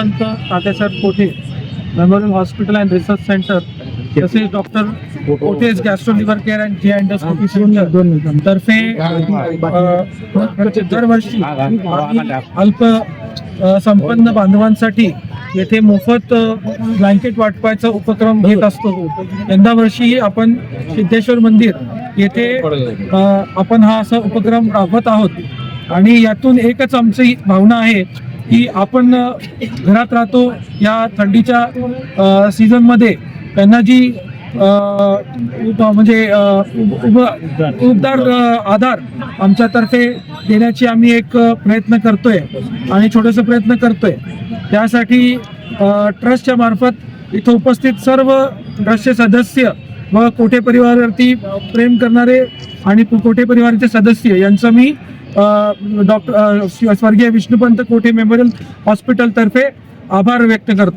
Vishnupant Tatyasaheb Kothe memorial hospital and research centre तसेच doctor Kothe's gastro liver care and G endoscopy centre तर्फे दरवर्षी अल्प संपन्न बांधवांसाठी येथे मोफत ब्लँकेट वाटपाचा उपक्रम घेत असतो. यंदा वर्षी आपण सिद्धेश्वर मंदिर येथे आपण हा असा उपक्रम राबवत आहोत आणि यातून एकच आमची भावना आहे की आपण घरात राहतो या थंडीच्या सीझन मध्ये त्यांना जी म्हणजे उबदार आधार आमच्यातर्फे देण्याची आम्ही एक प्रयत्न करतोय आणि छोटासा प्रयत्न करतोय. त्यासाठी ट्रस्टच्या मार्फत इथं उपस्थित सर्व ट्रस्टचे सदस्य व कोठे परिवारावरती प्रेम करणारे आणि कोठे परिवाराचे सदस्य यांचं मी डॉक्टर स्वर्गीय विष्णुपंत कोठे मेमोरियल हॉस्पिटल तर्फे आभार व्यक्त करतो.